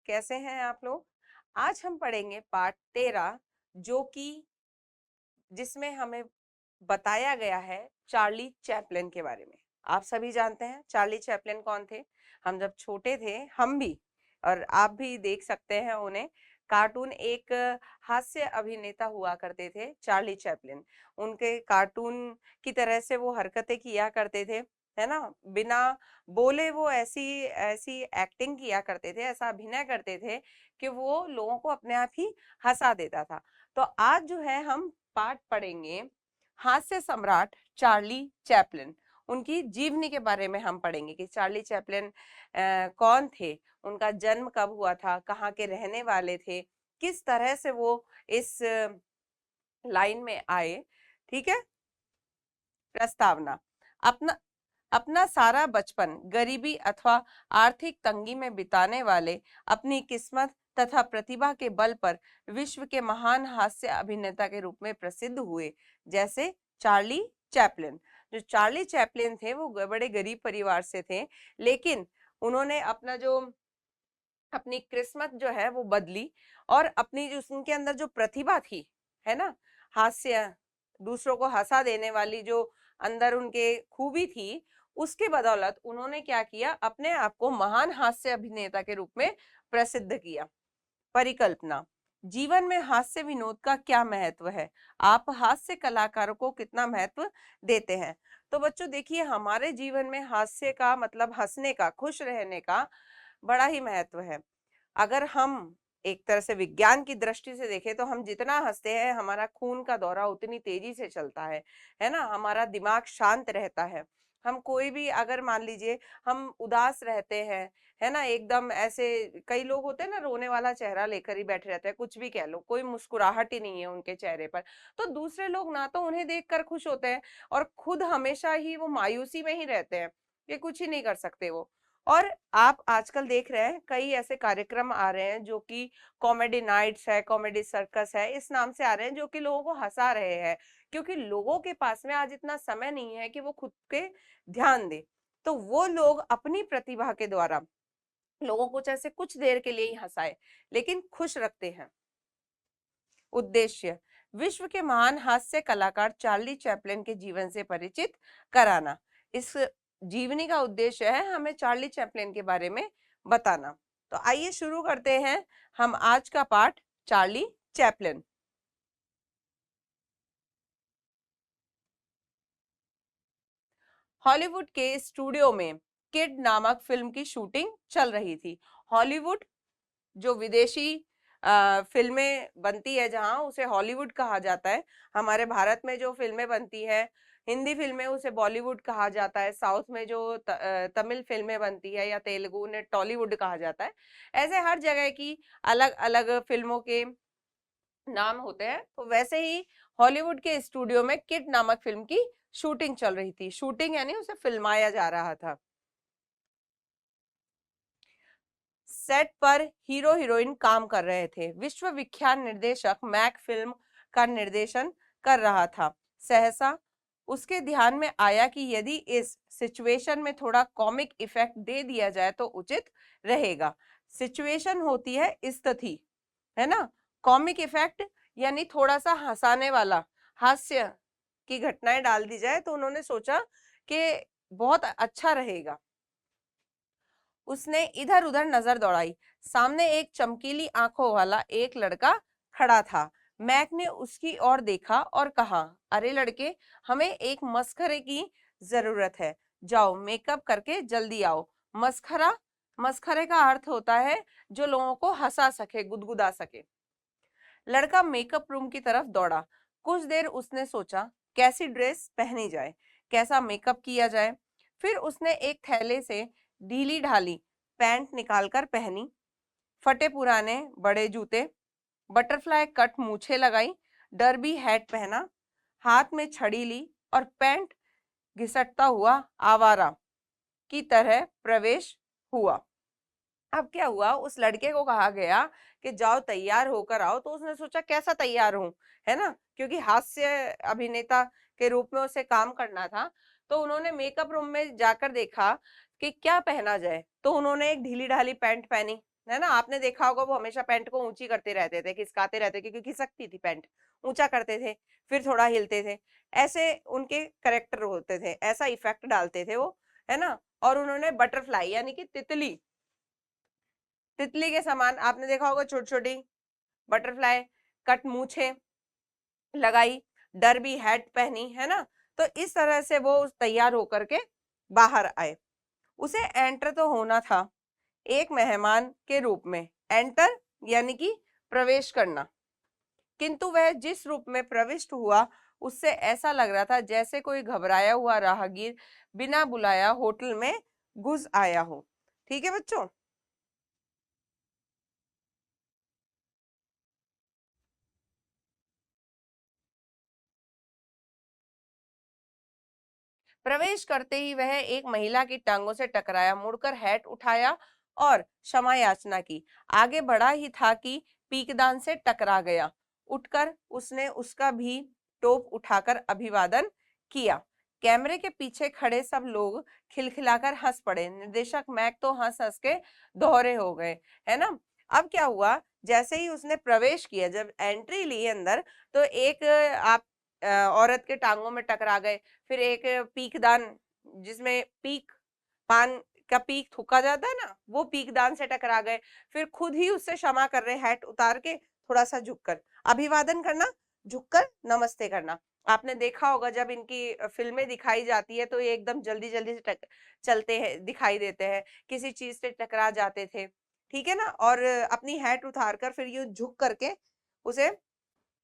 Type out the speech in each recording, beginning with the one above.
कैसे हैं आप लोग। आज हम पढ़ेंगे पाठ 13 जो कि जिसमें हमें बताया गया है चार्ली चैपलिन के बारे में। आप सभी जानते हैं चार्ली चैपलिन कौन थे। हम जब छोटे थे हम भी और आप भी देख सकते हैं उन्हें। कार्टून एक हास्य अभिनेता हुआ करते थे चार्ली चैपलिन। उनके कार्टून की तरह से वो हरकतें किया करते थे, है ना। बिना बोले वो ऐसी ऐसी एक्टिंग किया करते थे, ऐसा अभिनय करते थे कि वो लोगों को अपने आप ही हंसा देता था। तो आज जो है हम पाठ पढ़ेंगे हास्य सम्राट चार्ली चैपलिन। उनकी जीवनी के बारे में हम पढ़ेंगे कि चार्ली चैपलिन कौन थे, उनका जन्म कब हुआ था, कहाँ के रहने वाले थे, किस तरह से वो इस लाइन में आए। ठीक है। प्रस्तावना। अपना अपना सारा बचपन गरीबी अथवा आर्थिक तंगी में बिताने वाले अपनी किस्मत तथा प्रतिभा के बल पर विश्व के महान हास्य अभिनेता के रूप में प्रसिद्ध हुए, जैसे चार्ली चैपलिन। जो चार्ली चैपलिन थे वो बड़े गरीब परिवार से थे, लेकिन उन्होंने अपना जो अपनी किस्मत जो है वो बदली और अपनी जो उनके अंदर जो प्रतिभा थी, है ना, हास्य, दूसरों को हंसा देने वाली जो अंदर उनके खूबी थी, उसके बदौलत उन्होंने क्या किया, अपने आप को महान हास्य अभिनेता के रूप में प्रसिद्ध किया। परिकल्पना। जीवन में हास्य विनोद का क्या महत्व है, आप हास्य कलाकारों को कितना महत्व देते हैं। तो बच्चों देखिए, हमारे जीवन में हास्य का मतलब हंसने का, खुश रहने का बड़ा ही महत्व है। अगर हम एक तरह से विज्ञान की दृष्टि से देखें तो हम जितना हंसते हैं हमारा खून का दौरा उतनी तेजी से चलता है ना, हमारा दिमाग शांत रहता है। हम कोई भी अगर मान लीजिए हम उदास रहते हैं, है ना, एकदम ऐसे कई लोग होते हैं ना, रोने वाला चेहरा लेकर ही बैठे रहते हैं, कुछ भी कह लो, कोई मुस्कुराहट ही नहीं है उनके चेहरे पर। तो दूसरे लोग ना तो उन्हें देखकर खुश होते हैं और खुद हमेशा ही वो मायूसी में ही रहते हैं, ये कुछ ही नहीं कर सकते वो। और आप आजकल देख रहे हैं कई ऐसे कार्यक्रम आ रहे हैं जो कि कॉमेडी नाइट्स है, कॉमेडी सर्कस है, इस नाम से आ रहे हैं, जो कि लोगों को हंसा रहे हैं, क्योंकि लोगों के पास में आज इतना समय नहीं है कि वो खुद पे ध्यान दे। तो वो लोग अपनी प्रतिभा के द्वारा लोगों को जैसे कुछ देर के लिए ही हंसाए, लेकिन खुश रखते हैं। उद्देश्य। विश्व के महान हास्य कलाकार चार्ली चैपलिन के जीवन से परिचित कराना। इस जीवनी का उद्देश्य है हमें चार्ली चैपलिन के बारे में बताना। तो आइए शुरू करते हैं हम आज का पाठ, चार्ली चैपलिन। हॉलीवुड के स्टूडियो में किड नामक फिल्म की शूटिंग चल रही थी। हॉलीवुड जो विदेशी फिल्में बनती है जहां, उसे हॉलीवुड कहा जाता है। हमारे भारत में जो फिल्में बनती है, हिंदी फिल्में, उसे बॉलीवुड कहा जाता है। साउथ में जो तमिल फिल्में बनती है या तेलुगु, ने टॉलीवुड कहा जाता है। ऐसे हर जगह की अलग अलग फिल्मों के नाम होते हैं। तो वैसे ही हॉलीवुड के स्टूडियो में किड नामक फिल्म की शूटिंग चल रही थी। शूटिंग यानी उसे फिल्माया जा रहा था। सेट पर हीरो हीरोइन काम कर रहे थे। विश्व विख्यात निर्देशक मैक फिल्म का निर्देशन कर रहा था। सहसा उसके ध्यान में आया कि यदि इस सिचुएशन में थोड़ा कॉमिक इफेक्ट दे दिया जाए तो उचित रहेगा। सिचुएशन होती है स्थिति, है ना। कॉमिक इफेक्ट यानी थोड़ा सा हंसाने वाला, हास्य की घटनाएं डाल दी जाए, तो उन्होंने सोचा कि बहुत अच्छा रहेगा। उसने इधर उधर नजर दौड़ाई। सामने एक चमकीली आंखों वाला एक लड़का खड़ा था। मैक ने उसकी ओर देखा और कहा, अरे लड़के, हमें एक मस्खरे की जरूरत है। जाओ मेकअप करके जल्दी आओ। मस्खरा, मस्खरे का अर्थ होता है जो लोगों को हंसा सके, गुदगुदा सके। लड़का मेकअप रूम की तरफ दौड़ा। कुछ देर उसने सोचा कैसी ड्रेस पहनी जाए, कैसा मेकअप किया जाए। फिर उसने एक थैले से ढीली ढाली पैंट निकालकर पहनी, फटे पुराने बड़े जूते, बटरफ्लाई कट मूछें लगाई, डर्बी हैट पहना, हाथ में छड़ी ली और पैंट घिसटता हुआ आवारा की तरह प्रवेश हुआ। अब क्या हुआ, उस लड़के को कहा गया कि जाओ तैयार होकर आओ। तो उसने सोचा कैसा तैयार हूं, है ना, क्योंकि हास्य अभिनेता के रूप में उसे काम करना था। तो उन्होंने मेकअप रूम में जाकर देखा कि क्या पहना जाए। तो उन्होंने एक ढीली ढाली पैंट पहनी, है ना, आपने देखा होगा वो हमेशा पैंट को ऊंची करते रहते थे, खिसकाते रहते थे, क्योंकि खिसकती थी पैंट, ऊंचा करते थे, फिर थोड़ा हिलते थे, ऐसे उनके करेक्टर होते थे, ऐसा इफेक्ट डालते थे वो, है ना। और उन्होंने बटरफ्लाई यानी कि तितली, तितली के समान आपने देखा होगा, छोटी छोटी बटरफ्लाई कट मूछे लगाई, डरबी हैट पहनी, है ना। तो इस तरह से वो तैयार होकर के बाहर आए। उसे एंटर तो होना था एक मेहमान के रूप में, एंटर यानी कि प्रवेश करना, किंतु वह जिस रूप में प्रविष्ट हुआ उससे ऐसा लग रहा था जैसे कोई घबराया हुआ राहगीर बिना बुलाया होटल में घुस आया हो। ठीक है बच्चों। प्रवेश करते ही वह एक महिला की टांगों से टकराया, मुड़कर हैट उठाया और क्षमा याचना की। आगे बढ़ा ही था कि पीकदान से टकरा गया। उठकर उसने उसका भी टोप उठाकर अभिवादन किया। कैमरे के पीछे खड़े सब लोग खिलखिलाकर हंस पड़े। निर्देशक मैक तो हंस हंस के दोहरे हो गए, है ना। अब क्या हुआ, जैसे ही उसने प्रवेश किया, जब एंट्री ली अंदर, तो एक आप औरत के टांगों में टकरा गए, फिर एक पीकदान, जिसमें पीक, पान का पीक थूका जाता है ना, वो पीकदान से टकरा गए। फिर खुद ही उससे क्षमा कर रहे, हैट उतार के थोड़ा सा झुककर अभिवादन करना, झुककर नमस्ते करना। आपने देखा होगा जब इनकी फिल्में दिखाई जाती है तो ये एकदम जल्दी जल्दी से चलते हैं, दिखाई देते हैं, किसी चीज से टकरा जाते थे, ठीक है ना, और अपनी हैट उतार कर फिर ये झुक करके उसे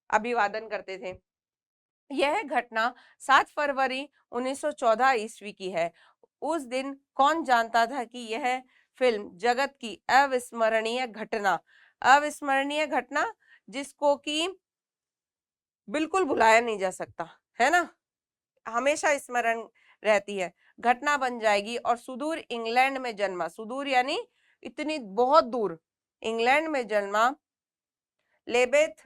अभिवादन करते थे। यह घटना 7 फरवरी 1914 ईस्वी की है। उस दिन कौन जानता था कि यह फिल्म जगत की अविस्मरणीय घटना जिसको कि बिल्कुल भुलाया नहीं जा सकता, है ना, हमेशा स्मरण रहती है, घटना बन जाएगी। और सुदूर इंग्लैंड में जन्मा, सुदूर यानी इतनी बहुत दूर, इंग्लैंड में जन्मा लेबेथ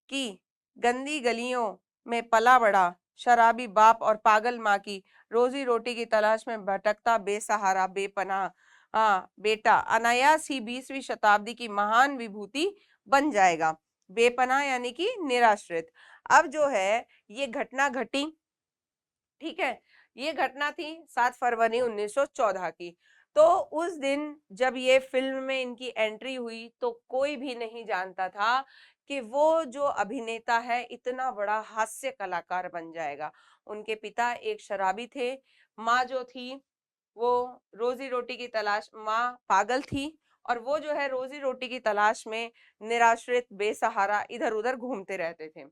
की गंदी गलियों में पला बड़ा शराबी बाप और पागल माँ की रोजी रोटी की तलाश में भटकता बेसहारा बेपनाह बेटा अनायास ही 20वीं शताब्दी की महान विभूति बन जाएगा। बेपनाह यानी कि निराश्रित। अब जो है ये घटना घटी, ठीक है, ये घटना थी 7 फरवरी 1914 की। तो उस दिन जब ये फिल्म में इनकी एंट्री हुई तो कोई भी नहीं जानता था कि वो जो अभिनेता है इतना बड़ा हास्य कलाकार बन जाएगा। उनके पिता एक शराबी थे, माँ जो थी वो रोजी रोटी की तलाश, माँ पागल थी, और वो जो है रोजी रोटी की तलाश में निराश्रित बेसहारा इधर उधर घूमते रहते थे।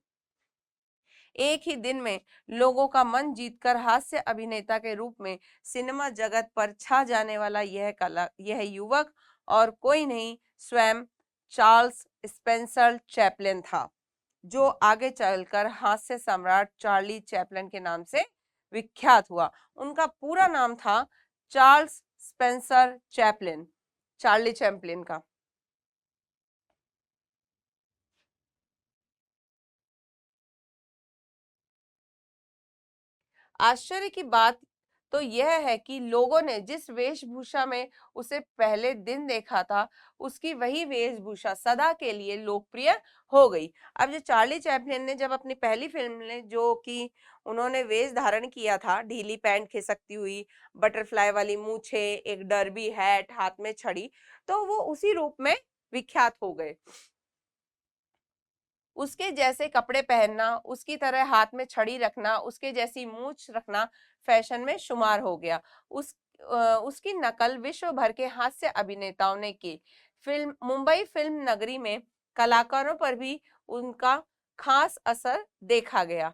एक ही दिन में लोगों का मन जीतकर हास्य अभिनेता के रूप में सिनेमा जगत पर छा जाने वाला यह युवक और कोई नहीं, स्वयं चार्ल्स स्पेंसर चैपलिन था, जो आगे चलकर हास्य सम्राट चार्ली चैपलिन के नाम से विख्यात हुआ। उनका पूरा नाम था Charles Spencer Chaplin, Charlie Chaplin का। आश्चर्य की बात तो यह है कि लोगों ने जिस वेशभूषा में उसे पहले दिन देखा था, उसकी वही वेशभूषा सदा के लिए लोकप्रिय हो गई। अब जो चार्ली चैपलिन ने जब अपनी पहली फिल्म में जो कि उन्होंने वेश धारण किया था, ढीली पैंट खिसकती हुई, बटरफ्लाई वाली मूछे, एक डर्बी हैट, हाथ में छड़ी, तो वो उसी रूप में विख्यात हो गए। उसके जैसे कपड़े पहनना, उसकी तरह हाथ में छड़ी रखना, उसके जैसी मूछ रखना फैशन में शुमार हो गया। उसकी नकल विश्व भर के हास्य अभिनेताओं ने की। मुंबई फिल्म नगरी में कलाकारों पर भी उनका खास असर देखा गया।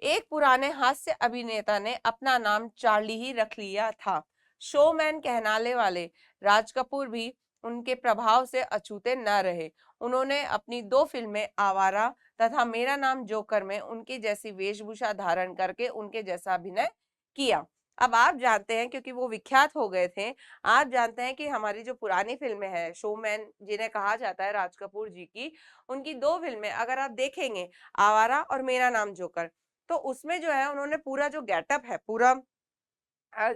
एक पुराने हास्य अभिनेता ने अपना नाम चार्ली ही रख लिया था। शोमैन कहलाने वाले राज कपूर भी उनके प्रभाव से अछूते न रहे। उन्होंने अपनी 2 फिल्में आवारा तथा मेरा नाम जोकर में उनकी जैसी वेशभूषा धारण करके उनके जैसा अभिनय किया। अब आप जानते हैं, क्योंकि वो विख्यात हो गए थे, आप जानते हैं कि हमारी जो पुरानी फिल्में हैं, शोमैन जिन्हें कहा जाता है राज कपूर जी की, उनकी 2 फिल्में अगर आप देखेंगे, आवारा और मेरा नाम जोकर, तो उसमें जो है उन्होंने पूरा जो गेटअप है, पूरा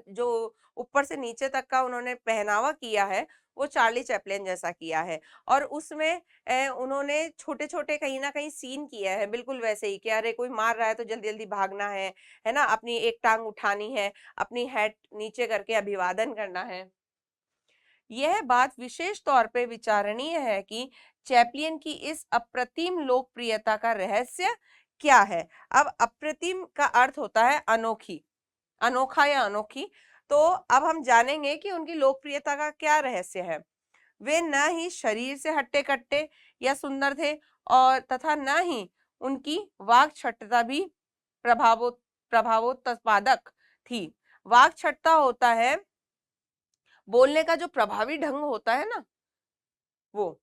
जो ऊपर से नीचे तक का उन्होंने पहनावा किया है वो चार्ली चैपलिन जैसा किया है। और उसमें उन्होंने छोटे छोटे कहीं ना कहीं सीन किया है बिल्कुल वैसे ही कि अरे कोई मार रहा है तो जल्दी जल्दी भागना है ना, अपनी एक टांग उठानी है, अपनी हैट नीचे करके अभिवादन करना है। यह बात विशेष तौर पे विचारणीय है कि चैपलिन की इस अप्रतिम लोकप्रियता का रहस्य क्या है। अब अप्रतिम का अर्थ होता है अनोखी, अनोखा या अनोखी। तो अब हम जानेंगे कि उनकी लोकप्रियता का क्या रहस्य है। वे न ही शरीर से हट्टे कट्टे या सुंदर थे और तथा न ही उनकी वाक्छटता भी प्रभावोत्पादक थी। वाक्छटता होता है बोलने का जो प्रभावी ढंग होता है ना वो।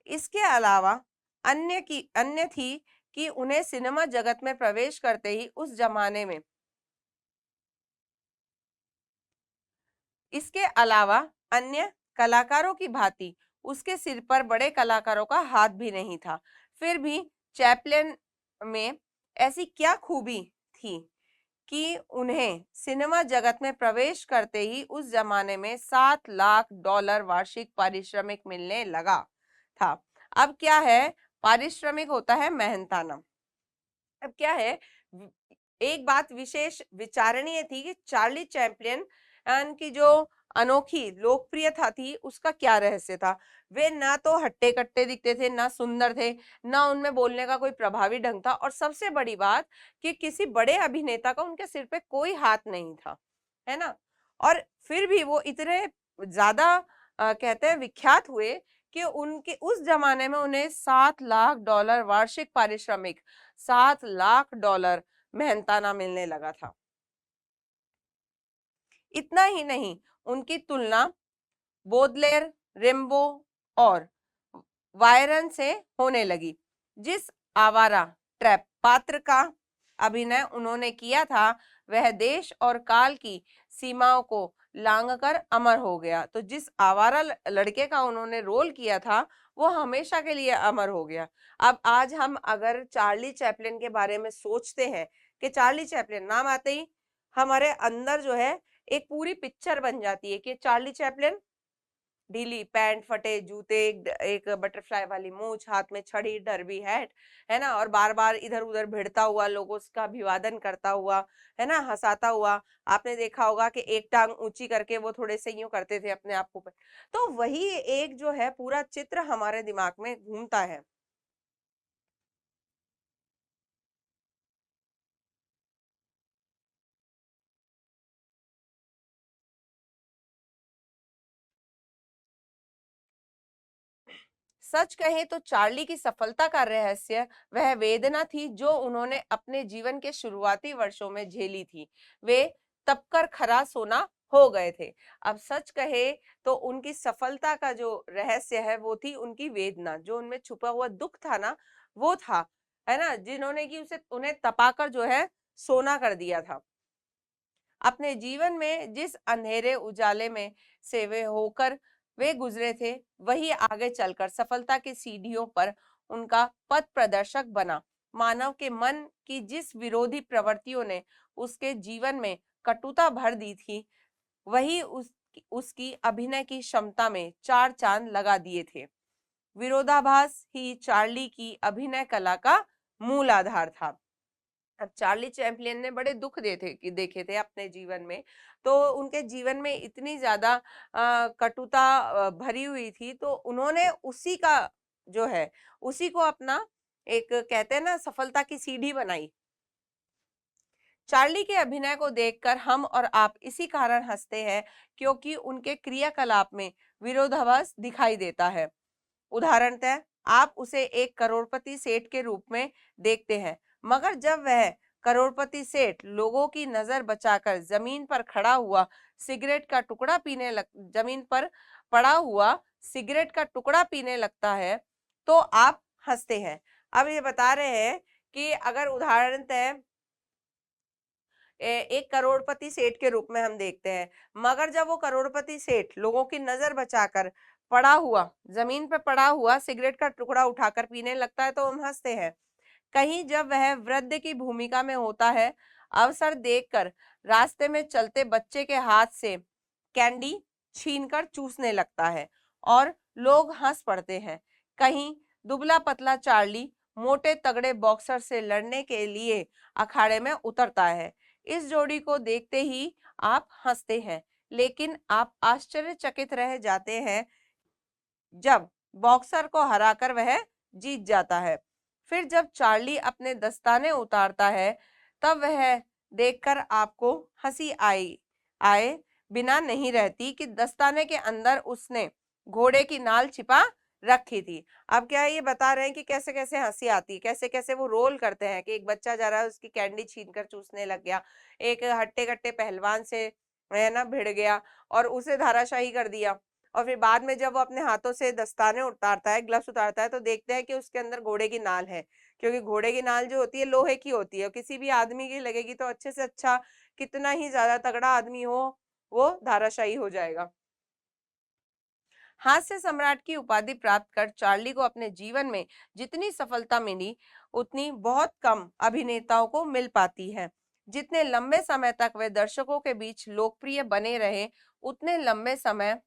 इसके अलावा अन्य थी कि उन्हें सिनेमा जगत में प्रवेश करते ही उस जमाने में, इसके अलावा अन्य कलाकारों की भांति उसके सिर पर बड़े कलाकारों का हाथ भी नहीं था। फिर भी चैपलिन में ऐसी क्या खूबी थी कि उन्हें सिनेमा जगत में प्रवेश करते ही उस जमाने में $7 लाख वार्षिक पारिश्रमिक मिलने लगा था। अब क्या है, पारिश्रमिक होता है मेहनताना। अब क्या है, एक बात विशेष विचारणीय थी कि चार्ली चैपलिन की जो अनोखी लोकप्रियता थी उसका क्या रहस्य था। वे ना तो हट्टे कट्टे दिखते थे, ना सुंदर थे, ना उनमें बोलने का कोई प्रभावी ढंग था, और सबसे बड़ी बात कि किसी बड़े अभिनेता का उनके सिर पे कोई हाथ नहीं था, है ना। और फिर भी वो इतने ज्यादा कहते हैं विख्यात हुए कि उनके उस जमाने में उन्हें $7 लाख वार्षिक पारिश्रमिक, $7 लाख मेहनताना मिलने लगा था। इतना ही नहीं, उनकी तुलना बोदलेयर, रिम्बो और वायरन से होने लगी। जिस आवारा ट्रैप पात्र का अभिनय उन्होंने किया था वह देश और काल की सीमाओं को लांघकर अमर हो गया। तो जिस आवारा लड़के का उन्होंने रोल किया था वो हमेशा के लिए अमर हो गया। अब आज हम अगर चार्ली चैपलिन के बारे में सोचते हैं कि चार्ली चैपलिन नाम आते ही हमारे अंदर जो है एक पूरी पिक्चर बन जाती है कि चार्ली चैपलिन, ढीली पैंट, फटे जूते, एक बटरफ्लाई वाली मूछ, हाथ में छड़ी, डरबी हैट, है ना, और बार बार इधर उधर भिड़ता हुआ, लोगों का अभिवादन करता हुआ, है ना, हंसाता हुआ। आपने देखा होगा कि एक टांग ऊंची करके वो थोड़े से यूं करते थे अपने आप को। तो वही एक जो है पूरा चित्र हमारे दिमाग में घूमता है। सच कहे तो चार्ली की सफलता का रहस्य वह वेदना थी जो उन्होंने अपने जीवन के शुरुआती वर्षों में झेली थी। वे तपकर खरा सोना हो गए थे। अब सच कहे तो उनकी सफलता का जो रहस्य है वो थी उनकी वेदना, जो उनमें छुपा हुआ दुख था ना वो था, है ना, जिन्होंने कि उसे उन्हें तपाकर जो है सोना कर दिया था। अपने जीवन में जिस अंधेरे उजाले में से वे गुजरे थे वही आगे चलकर सफलता की सीढ़ियों पर उनका पथ प्रदर्शक बना। मानव के मन की जिस विरोधी प्रवृत्तियों ने उसके जीवन में कटुता भर दी थी वही उसकी अभिनय की क्षमता में चार चांद लगा दिए थे। विरोधाभास ही चार्ली की अभिनय कला का मूल आधार था। अब चार्ली चैपलिन ने बड़े दुख देखे थे अपने जीवन में। तो उनके जीवन में इतनी ज्यादा कटुता भरी हुई थी, तो उन्होंने उसी का जो है उसी को अपना एक कहते हैं ना सफलता की सीढ़ी बनाई। चार्ली के अभिनय को देखकर हम और आप इसी कारण हंसते हैं क्योंकि उनके क्रियाकलाप में विरोधाभास दिखाई देता है। उदाहरणतः आप उसे एक करोड़पति सेठ के रूप में देखते हैं, मगर जब वह करोड़पति सेठ लोगों की नजर बचाकर जमीन पर खड़ा हुआ सिगरेट का टुकड़ा जमीन पर पड़ा हुआ सिगरेट का टुकड़ा पीने लगता है तो आप हंसते हैं। अब ये बता रहे हैं कि अगर उदाहरणतः एक करोड़पति सेठ के रूप में हम देखते हैं, मगर जब वो करोड़पति सेठ लोगों की नजर बचाकर पड़ा हुआ जमीन पर पड़ा हुआ सिगरेट का टुकड़ा उठाकर पीने लगता है तो हम हंसते हैं। कहीं जब वह वृद्ध की भूमिका में होता है, अवसर देखकर रास्ते में चलते बच्चे के हाथ से कैंडी छीनकर चूसने लगता है और लोग हंस पड़ते हैं। कहीं दुबला पतला चार्ली मोटे तगड़े बॉक्सर से लड़ने के लिए अखाड़े में उतरता है। इस जोड़ी को देखते ही आप हंसते हैं, लेकिन आप आश्चर्यचकित रह जाते हैं जब बॉक्सर को हराकर वह जीत जाता है। फिर जब चार्ली अपने दस्ताने उतारता है, तब वह देखकर आपको हंसी आए बिना नहीं रहती कि दस्ताने के अंदर उसने घोड़े की नाल छिपा रखी थी। अब क्या है, ये बता रहे हैं कि कैसे कैसे हंसी आती है, कैसे कैसे वो रोल करते हैं कि एक बच्चा जा रहा है, उसकी कैंडी छीनकर चूसने लग गया, एक हट्टे कट्टे पहलवान से है ना भिड़ गया और उसे धाराशाही कर दिया, और फिर बाद में जब वो अपने हाथों से दस्ताने उतारता है, ग्लव्स उतारता है, तो देखते हैं कि उसके अंदर घोड़े की नाल है, क्योंकि घोड़े की नाल जो होती है लोहे की होती है, किसी भी आदमी की लगेगी तो अच्छे से अच्छा, कितना ही ज्यादा तगड़ा आदमी हो, वो धाराशाही हो जाएगा। हास्य सम्राट की उपाधि प्राप्त कर चार्ली को अपने जीवन में जितनी सफलता मिली, उतनी बहुत कम अभिनेताओं को मिल पाती है। जितने लंबे समय तक वे दर्शकों के बीच लोकप्रिय बने रहे, उतने लंबे समय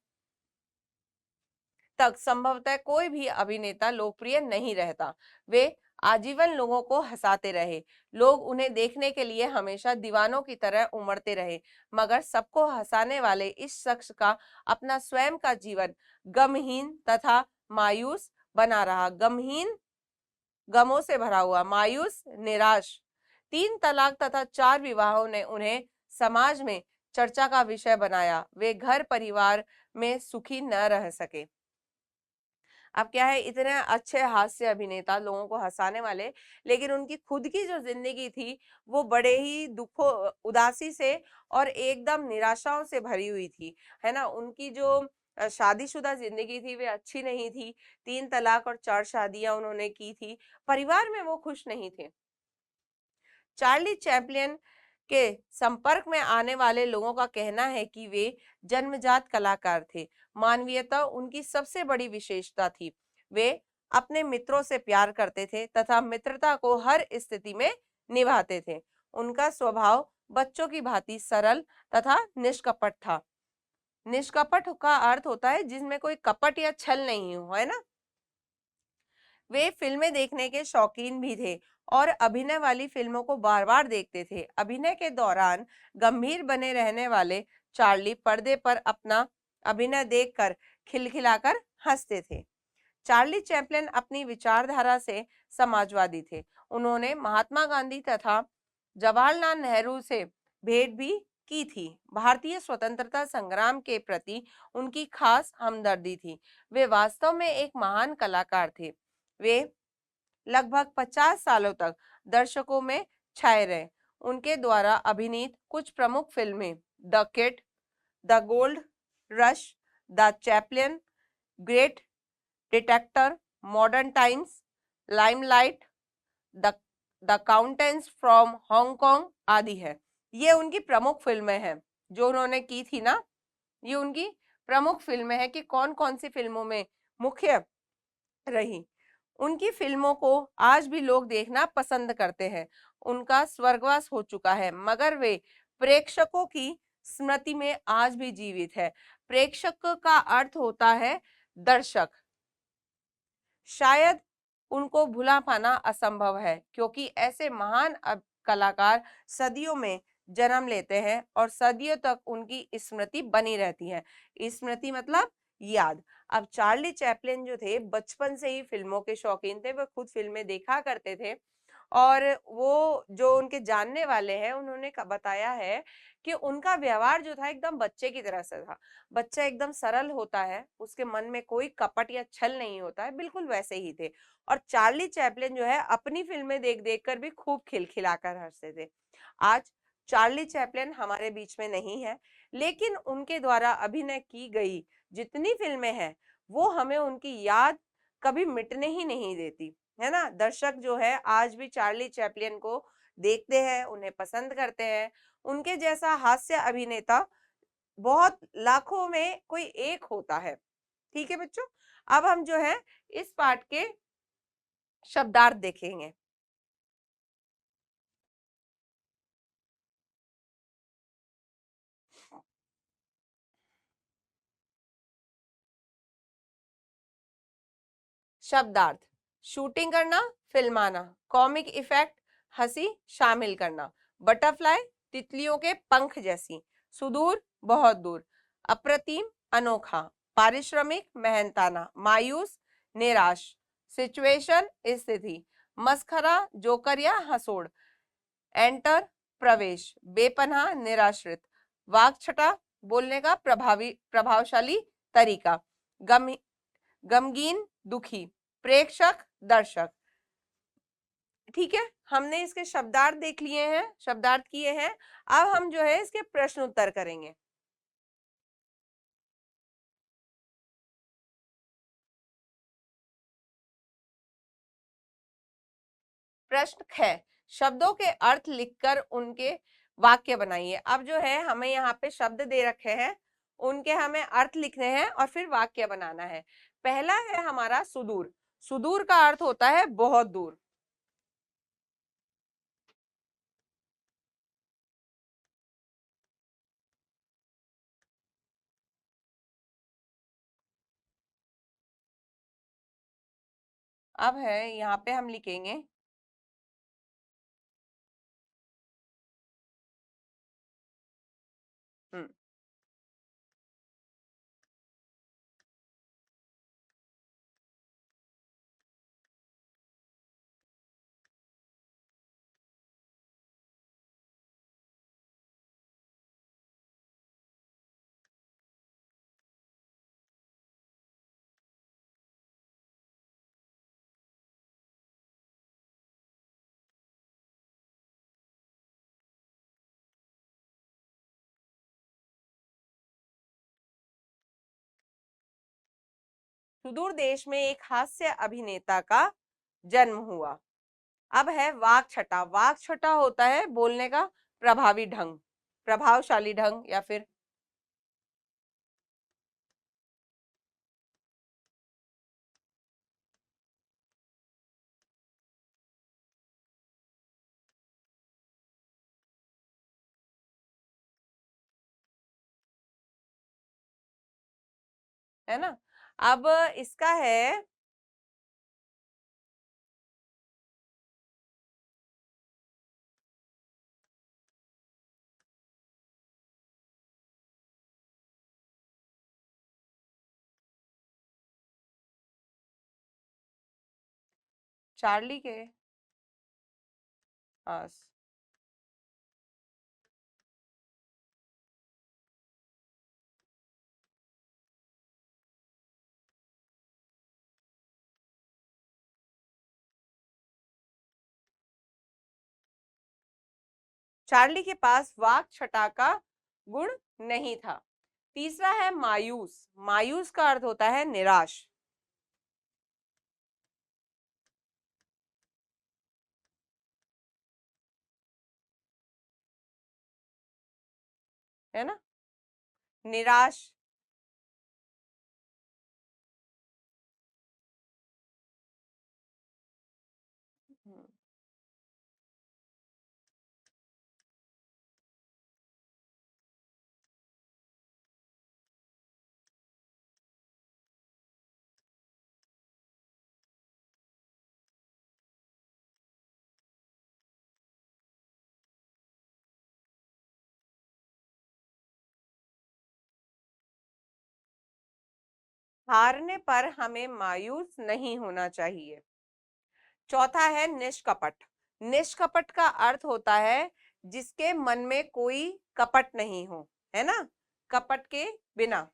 तक संभवतः कोई भी अभिनेता लोकप्रिय नहीं रहता। वे आजीवन लोगों को हंसाते रहे, लोग उन्हें देखने के लिए हमेशा दीवानों की तरह उमड़ते रहे, मगर सबको हंसाने वाले इस शख्स का अपना स्वयं का जीवन गमहीन तथा मायूस बना रहा। गमहीन, गमों से भरा हुआ, मायूस, निराश। 3 तलाक तथा 4 विवाहों ने उन्हें समाज में चर्चा का विषय बनाया। वे घर परिवार में सुखी न रह सके। अब क्या है, इतने अच्छे हास्य अभिनेता, लोगों को हंसाने वाले, लेकिन उनकी खुद की जो जिंदगी थी वो बड़े ही दुखों, उदासी से और एकदम निराशाओं से भरी हुई थी, है ना। उनकी जो शादीशुदा जिंदगी थी वे अच्छी नहीं थी। 3 तलाक और 4 शादियां उन्होंने की थी। परिवार में वो खुश नहीं थे। चार्ली चैपलिन के संपर्क में आने वाले लोगों का कहना है कि वे जन्मजात कलाकार थे। मानवीयता उनकी सबसे बड़ी विशेषता थी। वे अपने मित्रों से प्यार करते थे तथा मित्रता को हर स्थिति में निभाते थे। उनका स्वभाव बच्चों की भांति सरल तथा निष्कपट था। निष्कपट का अर्थ होता है जिसमें कोई कपट या छल नहीं हो, है ना। वे फिल्में देखने के शौकीन भी थे और अभिनय वाली फिल्मों को बार बार देखते थे। अभिनय के दौरान गंभीर बने रहने वाले चार्ली पर्दे पर अपना अभिनय देखकर खिलखिलाकर हंसते थे। चार्ली चैपलिन अपनी विचारधारा से समाजवादी थे। उन्होंने महात्मा गांधी तथा जवाहरलाल नेहरू से भेंट भी की थी। भारतीय स्वतंत्रता संग्राम के प्रति उनकी खास हमदर्दी थी। वे वास्तव में एक महान कलाकार थे। वे लगभग 50 सालों तक दर्शकों में छाए रहे। उनके द्वारा अभिनीत कुछ प्रमुख फिल्में the kid, the gold rush, the Chaplin, great detector, modern times, limelight, the the countess from Hong आदि है। ये उनकी प्रमुख फिल्में हैं जो उन्होंने की थी ना। ये उनकी प्रमुख फिल्में हैं कि कौन कौन सी फिल्मों में मुख्य रही। उनकी फिल्मों को आज भी लोग देखना पसंद करते हैं। उनका स्वर्गवास हो चुका है, मगर वे प्रेक्षकों की स्मृति में आज भी जीवित है। प्रेक्षक का अर्थ होता है दर्शक। शायद उनको भुला पाना असंभव है, क्योंकि ऐसे महान कलाकार सदियों में जन्म लेते हैं और सदियों तक उनकी स्मृति बनी रहती है। स्मृति मतलब याद। अब चार्ली चैपलिन जो थे बचपन से ही फिल्मों के शौकीन थे, वो खुद फिल्में देखा करते थे, और वो जो उनके जानने वाले हैं उन्होंने बताया है कि उनका व्यवहार जो था एकदम बच्चे की तरह से था। बच्चा एकदम सरल होता है, उसके मन में कोई कपट या छल नहीं होता है, बिल्कुल वैसे ही थे। और चार्ली चैपलिन जो है अपनी फिल्में देख देख कर भी खूब खिलखिलाकर हंसते थे। आज चार्ली चैपलिन हमारे बीच में नहीं है, लेकिन उनके द्वारा अभिनय की गई जितनी फिल्में हैं वो हमें उनकी याद कभी मिटने ही नहीं देती, है ना। दर्शक जो है आज भी चार्ली चैपलिन को देखते हैं, उन्हें पसंद करते हैं। उनके जैसा हास्य अभिनेता बहुत लाखों में कोई एक होता है। ठीक है बच्चों, अब हम जो है इस पाठ के शब्दार्थ देखेंगे। शब्दार्थ, शूटिंग करना, फिल्माना, कॉमिक इफेक्ट, हंसी शामिल करना, बटरफ्लाई, तितलियों के पंख जैसी, सुदूर, बहुत दूर, अप्रतिम, अनोखा, पारिश्रमिक, मेहनताना, मायूस, निराश, सिचुएशन, स्थिति, मस्खरा, जोकर या हंसोड़, एंटर, प्रवेश, बेपनाह, निराश्रित, वाक्छटा, बोलने का प्रभावशाली तरीका, गम गमगीन, दुखी, प्रेक्षक, दर्शक। ठीक है, हमने इसके शब्दार्थ देख लिए हैं, शब्दार्थ किए हैं। अब हम जो है इसके प्रश्न उत्तर करेंगे। प्रश्न ख, शब्दों के अर्थ लिखकर उनके वाक्य बनाइए। अब जो है हमें यहाँ पे शब्द दे रखे हैं, उनके हमें अर्थ लिखने हैं और फिर वाक्य बनाना है। पहला है हमारा सुदूर। सुदूर का अर्थ होता है बहुत दूर। अब है यहाँ पे हम लिखेंगे हम्म सुदूर देश में एक हास्य अभिनेता का जन्म हुआ। अब है वाक छटा। वाक छटा होता है बोलने का प्रभावी ढंग, प्रभावशाली ढंग, या फिर है ना। अब इसका है चार्ली के पास। चार्ली के पास वाक छटा का गुण नहीं था। तीसरा है मायूस। मायूस का अर्थ होता है निराश, है ना, निराश। हारने पर हमें मायूस नहीं होना चाहिए। चौथा है निष्कपट। निष्कपट का अर्थ होता है जिसके मन में कोई कपट नहीं हो, है ना, कपट के बिना।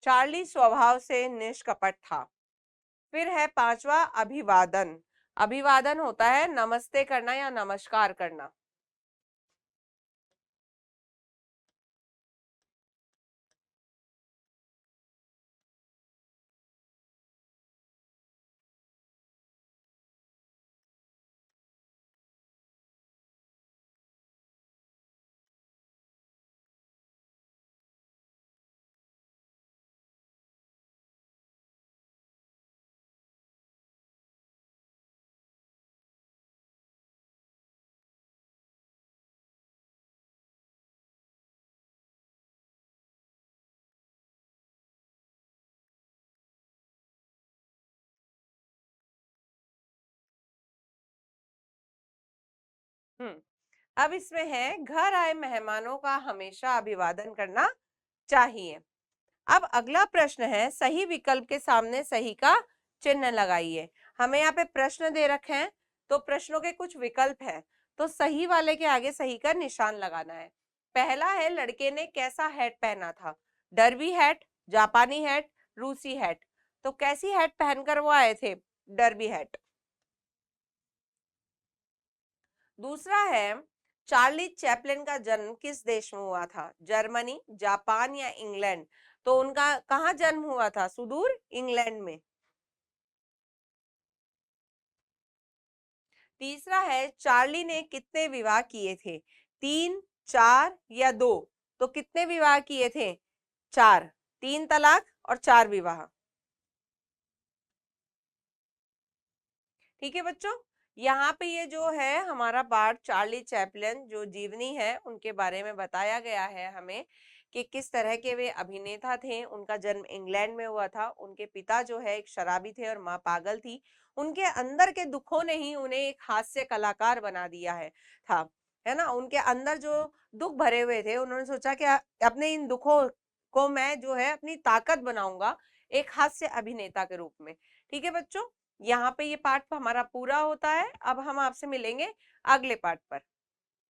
चार्ली स्वभाव से निष्कपट था। फिर है पांचवा अभिवादन। अभिवादन होता है नमस्ते करना या नमस्कार करना। अब इसमें है घर आए मेहमानों का हमेशा अभिवादन करना चाहिए। अब अगला प्रश्न है सही विकल्प के सामने सही का चिन्ह लगाइए। हमें यहाँ पे प्रश्न दे रखे हैं तो प्रश्नों के कुछ विकल्प हैं, तो सही वाले के आगे सही का निशान लगाना है। पहला है लड़के ने कैसा हैट पहना था, डर्बी हैट, जापानी हैट, रूसी हैट। तो कैसी हैट पहनकर वो आए थे, डर्बी हैट। दूसरा है चार्ली चैपलिन का जन्म किस देश में हुआ था, जर्मनी, जापान या इंग्लैंड। तो उनका कहाँ जन्म हुआ था, सुदूर इंग्लैंड में। तीसरा है चार्ली ने कितने विवाह किए थे, 3, 4 या 2। तो कितने विवाह किए थे, 4, 3 तलाक और 4 विवाह। ठीक है बच्चों, यहाँ पे ये जो है हमारा पार्ट चार्ली चैपलिन जो जीवनी है उनके बारे में बताया गया है हमें कि किस तरह के वे अभिनेता थे। उनका जन्म इंग्लैंड में हुआ था, उनके पिता जो है एक शराबी थे और माँ पागल थी। उनके अंदर के दुखों ने ही उन्हें एक हास्य कलाकार बना दिया है ना। उनके अंदर जो दुख भरे हुए थे, उन्होंने सोचा कि अपने इन दुखों को मैं जो है अपनी ताकत बनाऊंगा एक हास्य अभिनेता के रूप में। ठीक है बच्चों, यहाँ पे ये पार्ट हमारा पूरा होता है। अब हम आपसे मिलेंगे अगले पार्ट पर।